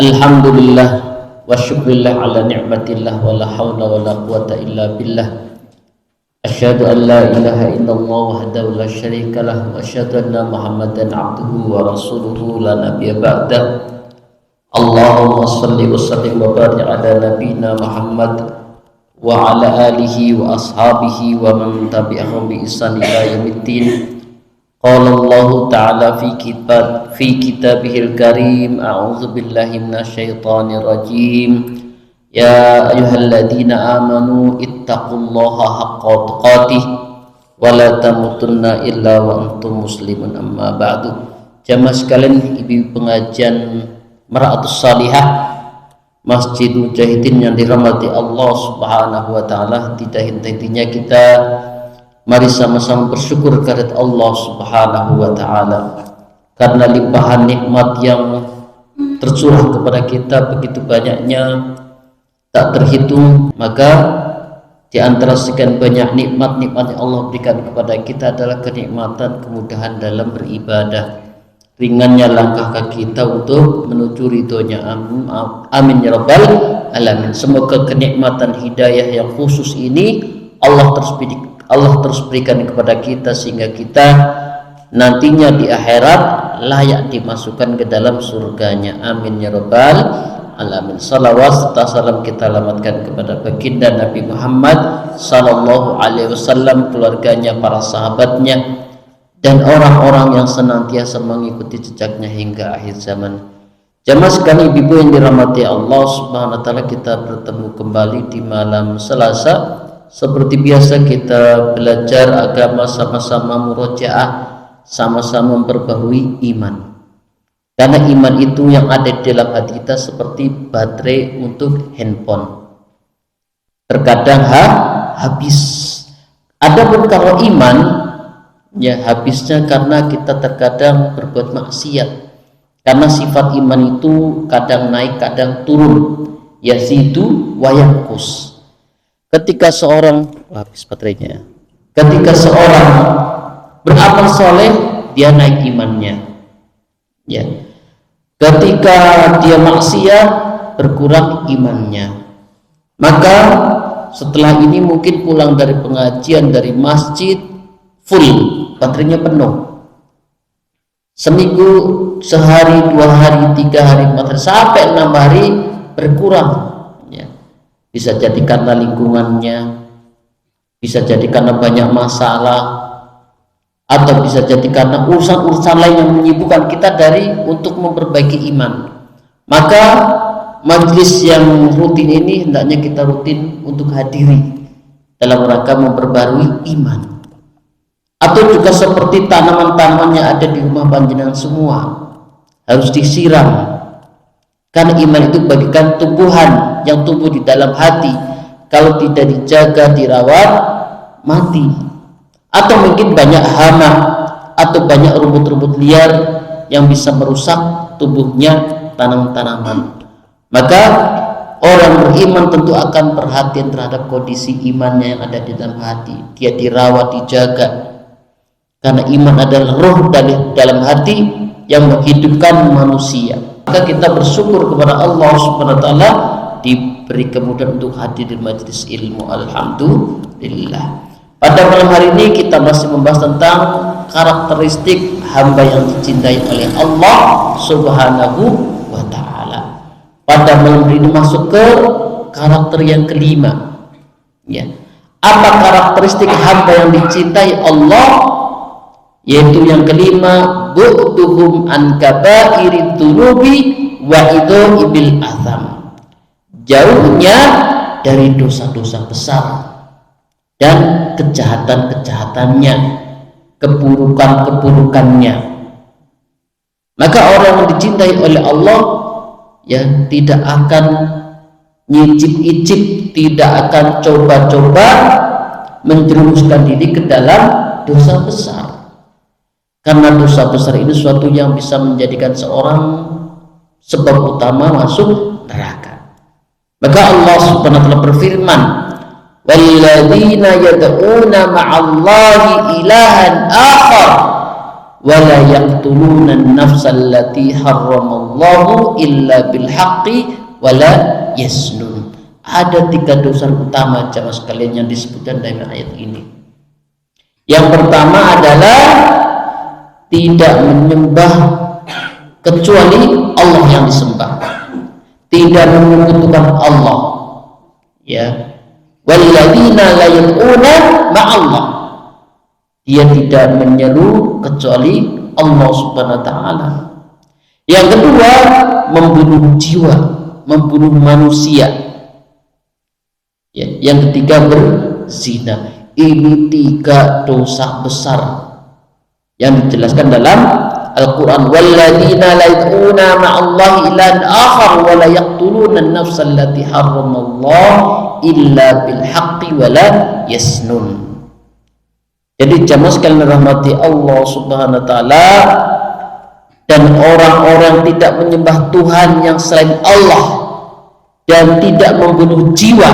Alhamdulillah wa syukurillah ala ni'matillah wa la hawla wa la quwata illa billah. Asyhadu an la ilaha illallah wahdahu la syarika lah wa asyhadu anna Muhammadan abduhu wa rasuluhu la nabiyya ba'da. Allahumma shalli wa sallim wa barik ala nabiyyina Muhammad wa ala alihi wa ashabihi wa man tabi'ahum bi ihsan ila yaumiddin. Qala Allah Ta'ala fi kitabihil karim, a'udzu billahi minasyaitonir rajim. Ya ayyuhalladzina amanu ittaqullaha haqqa tuqatih wa la tamutunna illa wa antum muslimun, amma ba'du. Jamaah sekalian, ibu pengajian Mar'atus Salihah Masjid Mujahidin yang dirahmati Allah Subhanahu wa taala, tidak henti-hentinya kita mari sama-sama bersyukur kepada Allah Subhanahu wa taala karena limpahan nikmat yang tercurah kepada kita begitu banyaknya, tak terhitung. Maka di antara sekian banyak nikmat-nikmat yang Allah berikan kepada kita adalah kenikmatan kemudahan dalam beribadah, ringannya langkah kaki kita untuk menuju ridhonya. Amin ya rabbal alamin. Semoga kenikmatan hidayah yang khusus ini Allah terus berikan kepada kita sehingga kita nantinya di akhirat layak dimasukkan ke dalam surganya. Amin ya rabbal alamin. Salawat serta salam kita alamatkan kepada baginda Nabi Muhammad sallallahu alaihi wasallam, keluarganya, para sahabatnya, dan orang-orang yang senantiasa mengikuti jejaknya hingga akhir zaman. Jamaah sekalian, ibu yang dirahmati Allah Subhanahu wa taala, kita bertemu kembali di malam Selasa. Seperti biasa kita belajar agama, sama-sama murojaah, sama-sama memperbarui iman. Karena iman itu yang ada di dalam hati kita seperti baterai untuk handphone, terkadang habis. Adapun kalau iman, ya habisnya karena kita terkadang berbuat maksiat. Karena sifat iman itu kadang naik kadang turun, yazidu wa yanqus. Ketika seorang habis baterainya, ketika seorang beramal soleh, dia naik imannya, ya. Ketika dia maksiat, berkurang imannya. Maka setelah ini mungkin pulang dari pengajian, dari masjid, full, baterainya penuh. Seminggu, sehari, 2 hari, 3 hari, 4 hari, sampai 6 hari berkurang, ya. Bisa jadi karena lingkungannya, bisa jadi karena banyak masalah, atau bisa jadi karena urusan-urusan lain yang menyibukkan kita dari untuk memperbaiki iman. Maka majelis yang rutin ini hendaknya kita rutin untuk hadiri dalam rangka memperbarui iman. Atau juga seperti tanaman-tanaman yang ada di rumah panjenengan semua harus disiram, karena iman itu bagikan tumbuhan yang tumbuh di dalam hati. Kalau tidak dijaga, dirawat, mati. Atau mungkin banyak hama atau banyak rumput-rumput liar yang bisa merusak tumbuhnya tanaman-tanaman. Maka orang beriman tentu akan perhatian terhadap kondisi imannya yang ada di dalam hati. Dia dirawat, dijaga, karena iman adalah roh dalam hati yang menghidupkan manusia. Maka kita bersyukur kepada Allah Subhanahu wa taala diberi kemudahan untuk hadir di majelis ilmu. Alhamdulillah. Pada malam hari ini kita masih membahas tentang karakteristik hamba yang dicintai oleh Allah Subhanahu wa taala. Pada malam hari ini masuk ke karakter yang kelima, ya. Apa karakteristik hamba yang dicintai Allah? Yaitu yang kelima, bu'duhum an kabairid dzunubi wa idaibil atham. Jauhnya dari dosa-dosa besar dan kejahatan-kejahatannya, keburukan-keburukannya. Maka orang yang dicintai oleh Allah, ya, tidak akan nyicip-icip, tidak akan coba-coba menjerumuskan diri ke dalam dosa besar. Karena dosa besar ini suatu yang bisa menjadikan seorang sebab utama masuk neraka. Maka Allah Subhanahu wa taala berfirman, walladzina yad'una ma'allahi ilahan akhar wala yaqtuluna an-nafsa allati harramallahu illa bil haqqi wala yasnun. Ada 3 dosa utama jamaah sekalian yang disebutkan dalam ayat ini. Yang pertama adalah tidak menyembah kecuali Allah yang disembah, tidak menyekutukan Allah, ya. Walladzina la yad'una ma'allah, dia tidak menyeru kecuali Allah Subhanahu wa taala. Yang kedua, membunuh jiwa, membunuh manusia, ya. Yang ketiga, berzina. Ini 3 dosa besar yang dijelaskan dalam Al-Quran. Walladzina la yad'una ma'allahi ilahan akhar wa la yaqtuluna an-nafsa allati harramallahu illa bil haqqi wa la yasnun. Jadi jamaah sekalian rahmati Allah Subhanahu wa taala, dan orang-orang tidak menyembah Tuhan yang selain Allah dan tidak membunuh jiwa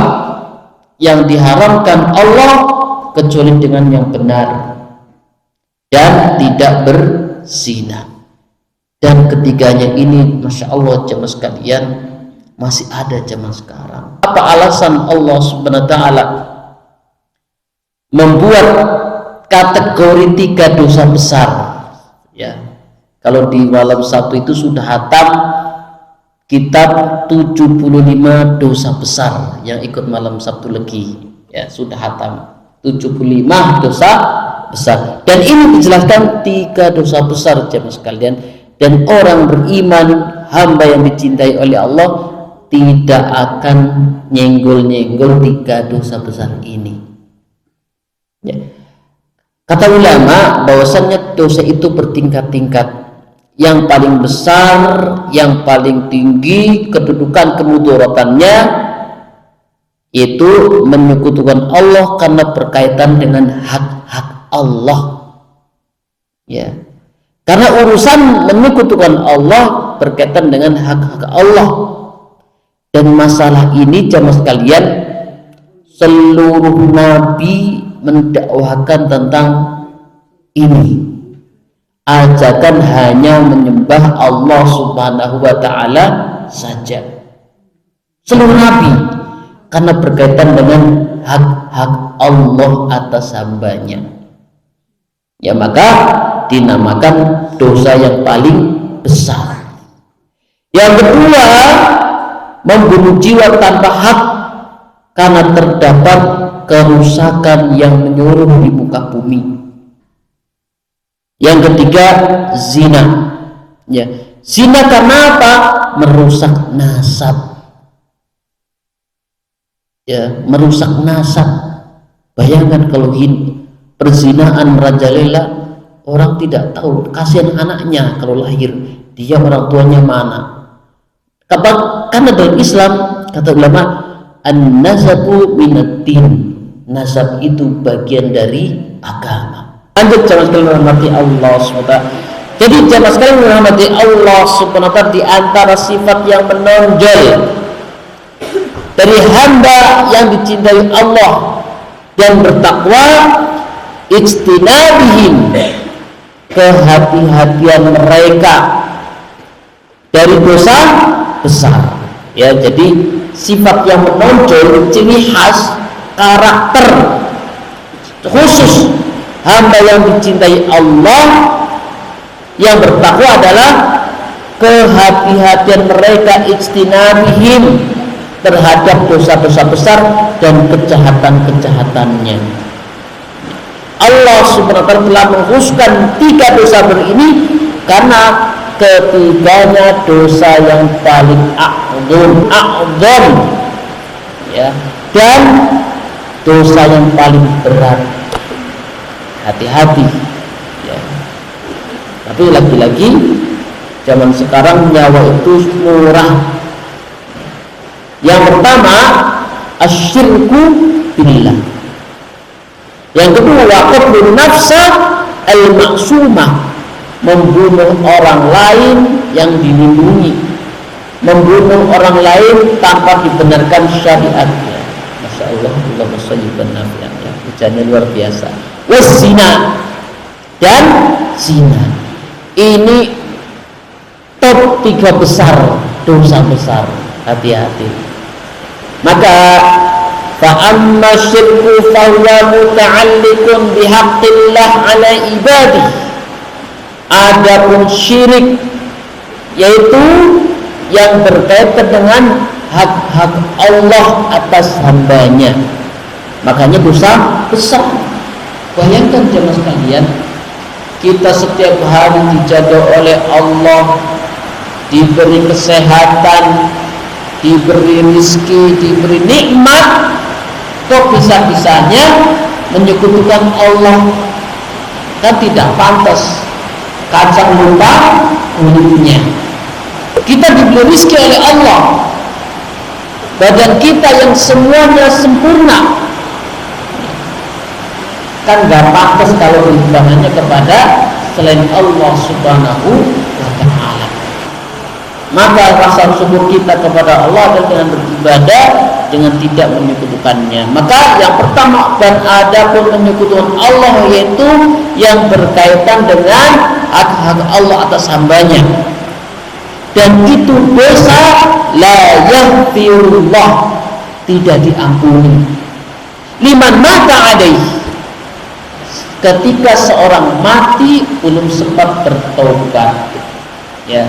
yang diharamkan Allah kecuali dengan yang benar, dan tidak berzina. Dan ketiganya ini Masya Allah jemaah sekalian masih ada zaman sekarang. Apa alasan Allah Subhanahu wa taala membuat kategori 3 dosa besar, ya? Kalau di malam Sabtu itu sudah hatam kitab 75 dosa besar yang ikut malam Sabtu Legi, ya, sudah hatam 75 dosa besar. Dan ini dijelaskan 3 dosa besar jemaah sekalian. Dan orang beriman, hamba yang dicintai oleh Allah, tidak akan nyenggol-nyenggol 3 dosa besar ini, ya. Kata ulama bahwasannya dosa itu bertingkat-tingkat. Yang paling besar, yang paling tinggi kedudukan kemudorotannya, itu menyekutukan Allah karena berkaitan dengan hak-hak Allah, ya. Karena urusan menyekutukan Allah berkaitan dengan hak-hak Allah. Dan masalah ini jamaah sekalian, seluruh nabi mendakwahkan tentang ini. Ajakan hanya menyembah Allah Subhanahu wa taala saja. Seluruh nabi, karena berkaitan dengan hak-hak Allah atas hambanya, ya, maka dinamakan dosa yang paling besar. Yang kedua, membunuh jiwa tanpa hak, karena terdapat kerusakan yang menyeluruh di muka bumi. Yang ketiga, zina, ya. Zina karena apa? Merusak nasab, ya, merusak nasab. Bayangkan kalau perzinaan merajalela, orang tidak tahu, kasihan anaknya kalau lahir, dia orang tuanya mana. Karena dalam Islam kata ulama, an-nasabu minad-din, nasab itu bagian dari agama. Lanjut jamaah sekalian merahmati Allah SWT. Jadi jamaah sekalian merahmati Allah SWT, di antara sifat yang menonjol dari hamba yang dicintai Allah dan bertakwa, ijtinabihim, kehati-hatian mereka dari dosa besar, ya. Jadi sifat yang menonjol, ciri khas, karakter khusus hamba yang dicintai Allah yang bertakwa adalah kehati-hatian mereka, ijtinabihim, terhadap dosa-dosa besar dan kejahatan-kejahatannya. Allah Subhanahu wa taala telah mengkhususkan 3 dosa ini karena ketiganya dosa yang paling a'dzam, ya, dan dosa yang paling berat. Hati-hati, ya. Tapi lagi-lagi zaman sekarang nyawa itu murah. Yang pertama, asyirku billah. Yang kedua, qatlun nafsa al-maksumah, membunuh orang lain yang dilindungi, membunuh orang lain tanpa dibenarkan syariatnya. Masya Allah, Allahumma sholli wa sallim, ya, ucapannya luar biasa. Wazina, dan zina. Ini top 3 besar dosa besar, hati-hati. Maka fa'amma syirku fahuwa muta'alliqun bihaqqillah ala ibadih. Adapun syirik, yaitu yang berkaitan dengan hak-hak Allah atas hambanya, makanya dosa besar. Bayangkan jemaah sekalian, kita setiap hari dijaga oleh Allah, diberi kesehatan, diberi rizki, diberi nikmat, kok bisa-bisanya menyekutukan Allah? Kan tidak pantas. Kacang lupa kulitnya. Kita diberi rizki oleh Allah, badan kita yang semuanya sempurna, kan gak pantas kalau beribadah kepada selain Allah Subhanahu wa ta'ala. Maka rasa syukur kita kepada Allah adalah dengan beribadah, dengan tidak menyekutukannya. Maka yang pertama, dan ada pun menyekutukan Allah, yaitu yang berkaitan dengan hak-hak Allah atas hambanya, dan itu dosa la yaghfirullah, tidak diampuni. Liman mata alaih, ketika seorang mati belum sempat bertobat, ya.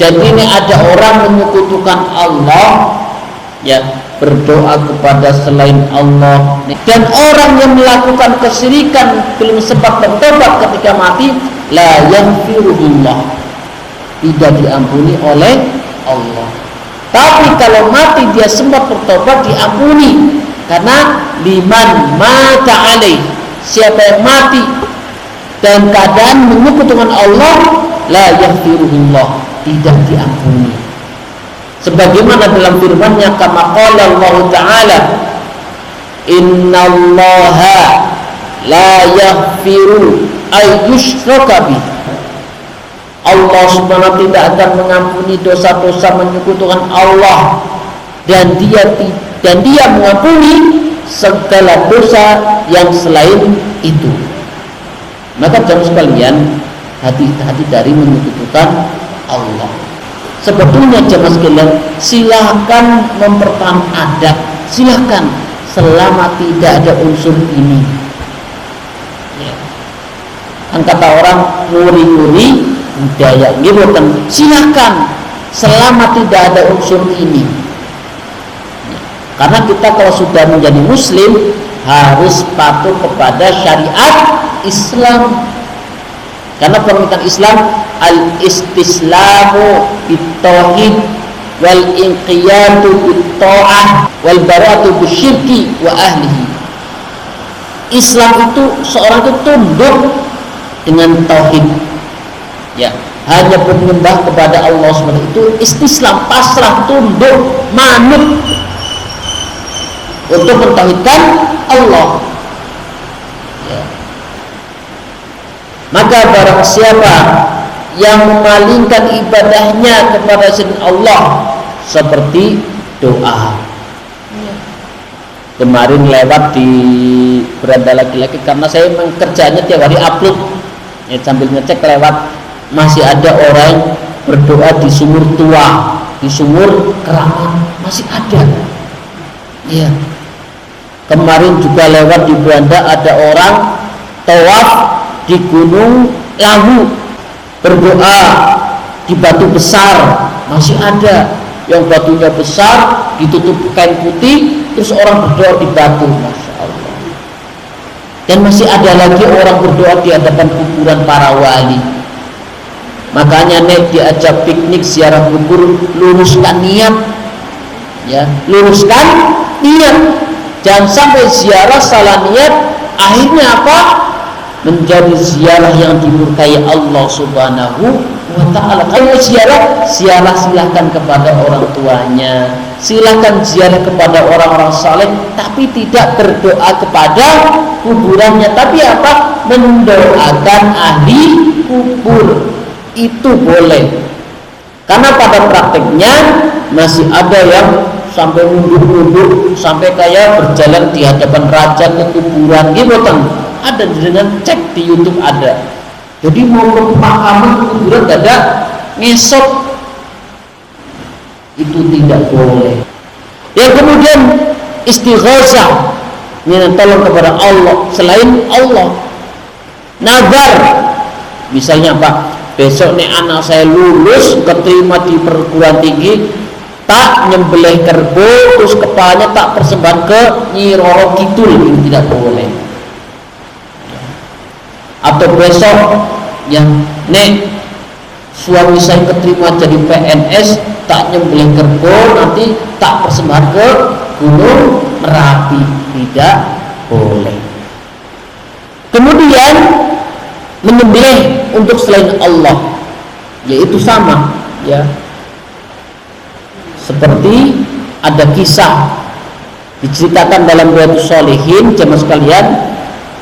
Jadi ini ada orang menyekutukan Allah, ya, berdoa kepada selain Allah, dan orang yang melakukan kesyirikan belum sempat bertobat ketika mati, la yaghfirullah, tidak diampuni oleh Allah. Tapi kalau mati dia sempat bertobat, diampuni. Karena liman mata alaih, siapa yang mati dan keadaan menyekutukan Allah, la yaghfirullah, tidak diampuni. Sebagaimana dalam firman-Nya, kama qala Allah Ta'ala, innallaha la yaghfiru ay yushraka bih. Allah Subhanahu tidak akan mengampuni dosa-dosa menyekutukan Allah, dan dia mengampuni segala dosa yang selain itu. Maka jemaah sekalian, hati-hati dari menyekutukan Allah. Sebetulnya jemaah sekalian, silahkan mempertahankan adab, silahkan, selama tidak ada unsur ini, ya. Kan kata orang nguri-nguri budaya, gitu kan, silahkan selama tidak ada unsur ini, ya. Karena kita kalau sudah menjadi muslim harus patuh kepada syariat Islam. Karena permintaan Islam al-istislamu bit-tauhid wal inqiyadu bit-ta'ah wal bara'atu bisyirki wa ahlihi. Islam itu seorang itu tunduk dengan tauhid, ya, hanya menyembah kepada Allah SWT, itu istislam, pasrah, tunduk, manut untuk mentauhidkan Allah, ya. Maka barang siapa yang memalingkan ibadahnya kepada selain Allah, seperti doa. Kemarin lewat di beranda laki-laki, karena saya memang kerjanya tiap hari upload, ya, sambil ngecek lewat, masih ada orang berdoa di sumur tua, di sumur keramat, masih ada, ya. Kemarin juga lewat di beranda, ada orang tawaf di Gunung Lawu, berdoa di batu besar, masih ada yang batunya besar ditutup kain putih, terus orang berdoa di batu, masya Allah. Dan masih ada lagi orang berdoa di hadapan kuburan para wali. Makanya nek diajak piknik ziarah kubur, luruskan niat, ya, luruskan niat, jangan sampai ziarah salah niat, akhirnya apa? Menjadi ziarah yang dimurkai Allah Subhanahu wa ta'ala. Kalau ziarah silahkan kepada orang tuanya, silahkan ziarah kepada orang-orang saleh, tapi tidak berdoa kepada kuburannya. Tapi apa? Mendoakan ahli kubur, itu boleh. Karena pada prakteknya masih ada yang sampai mundur-mundur, sampai kayak berjalan di hadapan raja ke kuburan, gitu kan. Ada, dengan cek di YouTube ada. Jadi mau ke pemakaman kuburan dadak ngesot itu tidak boleh. Yang kemudian istighosah, minta tolong kepada Allah selain Allah. Nazar, misalnya Pak, besok nih anak saya lulus keterima di perguruan tinggi, tak nyembelih kerbau terus kepalanya tak persembahkan ke Nyi Roro Kidul, ini tidak boleh. Atau besok yang nek suami saya keterima jadi PNS, tak nyembelih kerbau nanti tak persembahkan ke Gunung Merapi, tidak boleh. Kemudian menyembelih untuk selain Allah, yaitu sama ya, seperti ada kisah diceritakan dalam Riyadhus Shalihin, jemaah sekalian.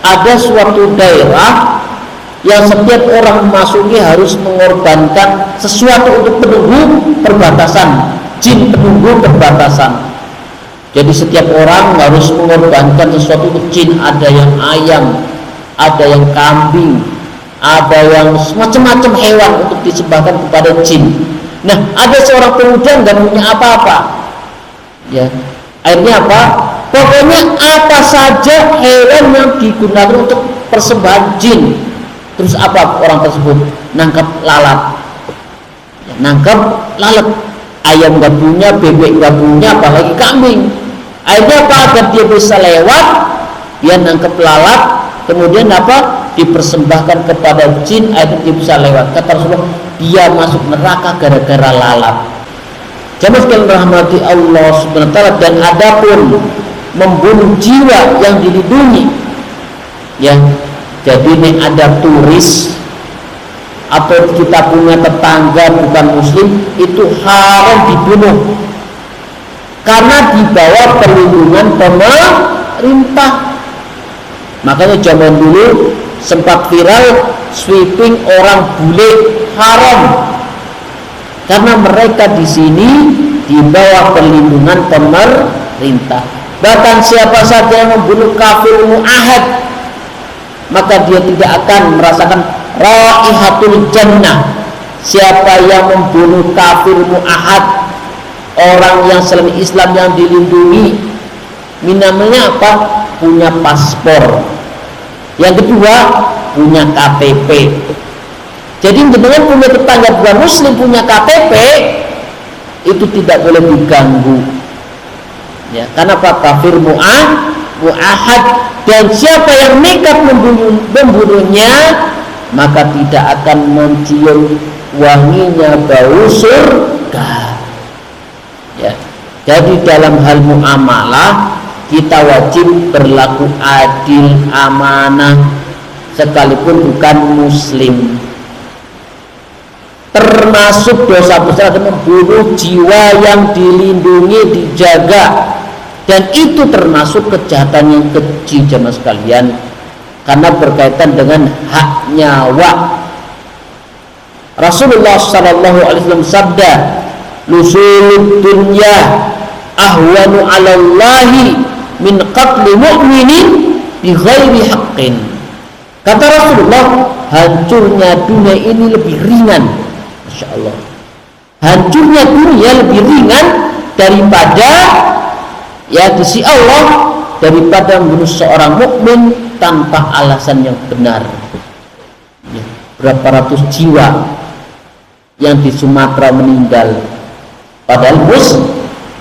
Ada suatu daerah yang setiap orang memasuki harus mengorbankan sesuatu untuk penunggu perbatasan, jin penunggu perbatasan. Jadi setiap orang harus mengorbankan sesuatu untuk jin, ada yang ayam, ada yang kambing, ada yang macam-macam hewan untuk disembahkan kepada jin. Nah, ada seorang pemuda nggak punya apa-apa, ya. Akhirnya apa? Pokoknya apa saja hewan yang digunakan untuk persembahan jin. Terus apa orang tersebut? Nangkap lalat. Ya, nangkap lalat. Ayam nggak punya, bebek nggak punya, apalagi kambing. Akhirnya apa? Agar dia bisa lewat, dia nangkap lalat. Kemudian apa? Dipersembahkan kepada jin, akhirnya dia bisa lewat. Kata Rasulullah, dia masuk neraka gara-gara lalat. Jamaah sekalian rahmati Allah Subhanahu wa taala. Dan adapun membunuh jiwa yang dilindungi, ya, jadi ini ada turis atau kita punya tetangga bukan muslim, itu haram dibunuh karena di bawah perlindungan pemerintah. Makanya zaman dulu sempat viral sweeping orang bule haram, karena mereka di sini di bawah perlindungan pemerintah. Bahkan siapa saja yang membunuh kafir mu'ahad, maka dia tidak akan merasakan raihatul jannah. Siapa yang membunuh kafir mu'ahad, orang yang selain Islam yang dilindungi, namanya apa? Punya paspor. Yang kedua, punya KTP. Jadi dengan punya tetangga bukan muslim punya KTP, itu tidak boleh diganggu. Ya, karena apa? Kafir mu'ahad. Dan siapa yang nekat membunuhnya, maka tidak akan mencium wanginya bau surga. Ya. Jadi dalam hal muamalah kita wajib berlaku adil, amanah, sekalipun bukan muslim. Termasuk dosa besar membunuh jiwa yang dilindungi, dijaga, dan itu termasuk kejahatan yang keji, jemaah sekalian, karena berkaitan dengan hak nyawa. Rasulullah sallallahu alaihi wasallam sabda, "Lusulud dunya ahwanu 'ala Allahi min qatli mu'minin bi ghairi haqqin." Kata Rasulullah, hancurnya dunia ini lebih ringan, Masya Allah, hancurnya dunia lebih ringan daripada, ya, di sisi Allah, daripada membunuh seorang mukmin tanpa alasan yang benar. Ya, berapa ratus jiwa yang di Sumatera meninggal, padahal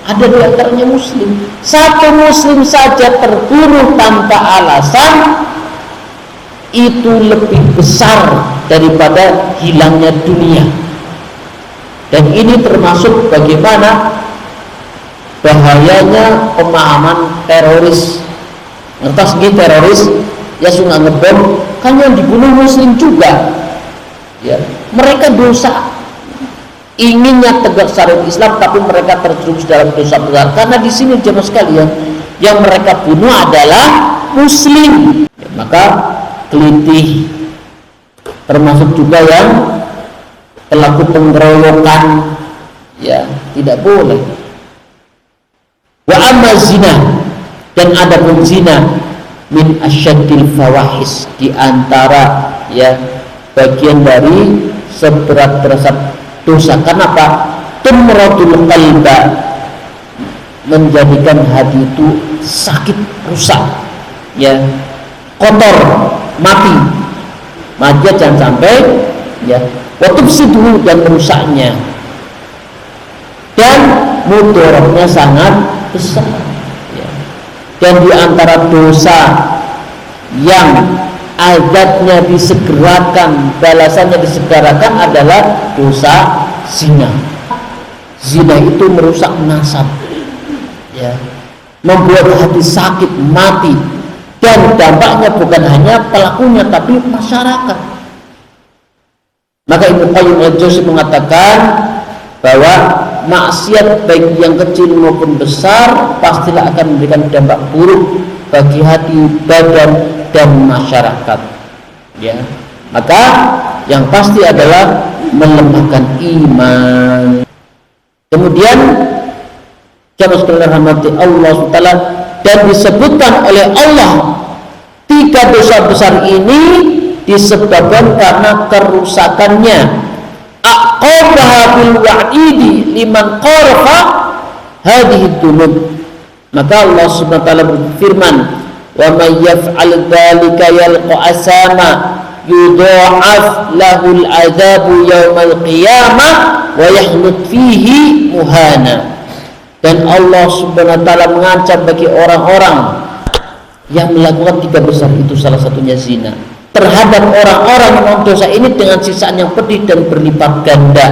ada di antaranya muslim. Satu muslim saja terbunuh tanpa alasan, itu lebih besar daripada hilangnya dunia. Dan ini termasuk bagaimana bahayanya pemahaman teroris. Ngertos nggih teroris ya suka ngebom, kan yang dibunuh muslim juga. Ya, mereka dosa, inginnya tegak syariat Islam, tapi mereka terjerumus dalam dosa besar. Karena di sini jemaah sekalian, yang mereka bunuh adalah muslim. Ya, maka teliti, termasuk juga yang pelaku pengeroyokan, ya, tidak boleh. Wa amma zina, dan adapun zina, min asyaddil fawahis, di antara, ya, bagian dari seberat-berat dosa. Kenapa? Tumradul qalba, menjadikan hati itu sakit, rusak, ya, kotor, mati. Maka jangan sampai, ya, watufsidu, dan merusaknya, dan mudaratnya sangat besar, ya. Dan di antara dosa yang azabnya disegerakan, balasannya disegerakan adalah dosa zina. Zina itu merusak nasab, ya, membuat hati sakit, mati, dan dampaknya bukan hanya pelakunya tapi masyarakat. Maka Ibnu Qayyim al-Jauziyah mengatakan bahwa maksiat baik yang kecil maupun besar pastilah akan memberikan dampak buruk bagi hati, badan, dan masyarakat, ya. Maka yang pasti adalah melemahkan iman. Kemudian jamaah sekalian rahmati Allah SWT, dan disebutkan oleh Allah 3 dosa besar ini disebabkan karena kerusakannya. Aqabaha bil wa'idi liman qarafa hadhihi dzunub. Maka Allah Subhanahu wa taala berfirman, wa may yaf'al dzalika yalqa asama yudha'af lahul adzabu yaumal qiyamah wa yahnut fihi muhana. Dan Allah Subhanahu wa taala mengancam bagi orang-orang yang melakukan 3 besar itu, salah satunya zina, terhadap orang-orang yang melakukan dosa ini dengan siksaan yang pedih dan berlipat ganda,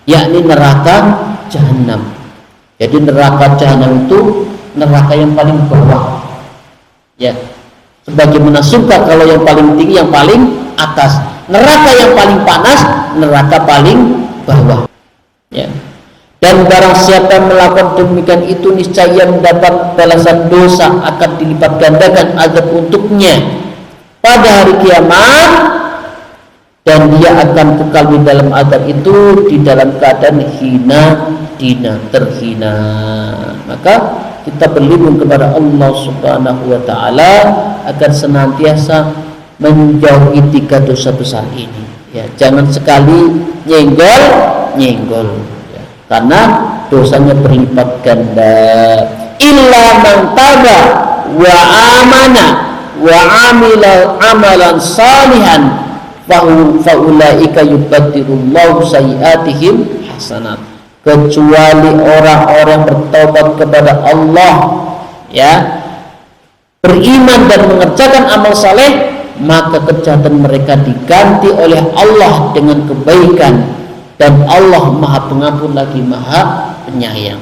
yakni neraka jahanam. Jadi neraka jahanam itu neraka yang paling bawah, ya. Sebagaimana surga kalau yang paling tinggi, yang paling atas. Neraka yang paling panas, neraka paling bawah, ya. Dan barang siapa yang melakukan demikian itu, niscaya mendapat balasan dosa, akan dilipat gandakan azab untuknya pada hari kiamat, dan dia akan kekal di dalam azab itu di dalam keadaan terhina. Maka kita berlindung kepada Allah Subhanahu wa taala agar senantiasa menjauhi 3 dosa besar ini, ya. Jangan sekali nyenggol, ya, karena dosanya berlipat ganda. Illa man taba wa amana wa amila amalan salihan faulaika yubaddirullahu sayiatihim hasanat. Kecuali orang-orang bertobat kepada Allah, ya, beriman dan mengerjakan amal saleh, maka kejahatan mereka diganti oleh Allah dengan kebaikan, dan Allah Maha Pengampun lagi Maha Penyayang.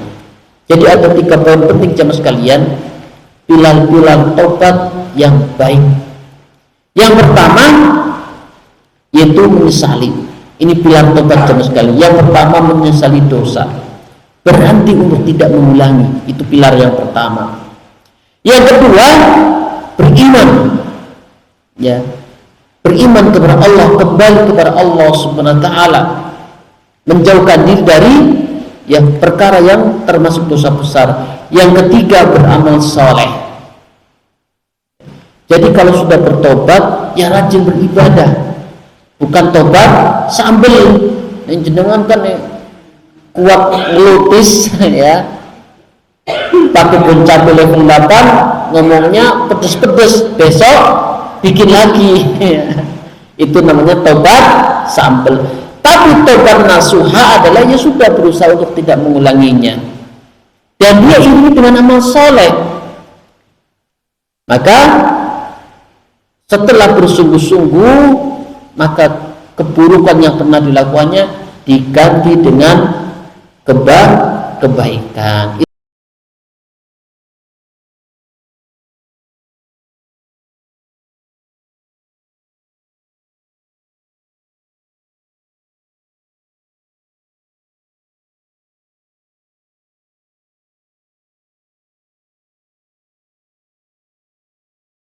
Jadi ada 3 poin penting jemaah sekalian, pilar-pilar tobat yang baik. Yang pertama yaitu menyesali. Ini pilar tobat jemaah sekalian. Yang pertama, menyesali dosa, berhenti untuk tidak mengulangi. Itu pilar yang pertama. Yang kedua, beriman, ya, beriman kepada Allah, kembali kepada Allah Subhanahu wa taala, menjauhkan diri dari, ya, perkara yang termasuk dosa besar. Yang ketiga, beramal soleh. Jadi kalau sudah bertobat, ya rajin beribadah. Bukan tobat sambil jenengan kan kuat ngelutis, ya, pakai pun cabai level 8, ngomongnya pedes-pedes, besok bikin lagi, ya. Itu namanya tobat sambil. Tapi tobat nasuha adalah ya sudah berusaha untuk tidak mengulanginya, dan dia iringi dengan amal soleh. Maka setelah bersungguh-sungguh, maka keburukan yang pernah dilakukannya diganti dengan kebaikan.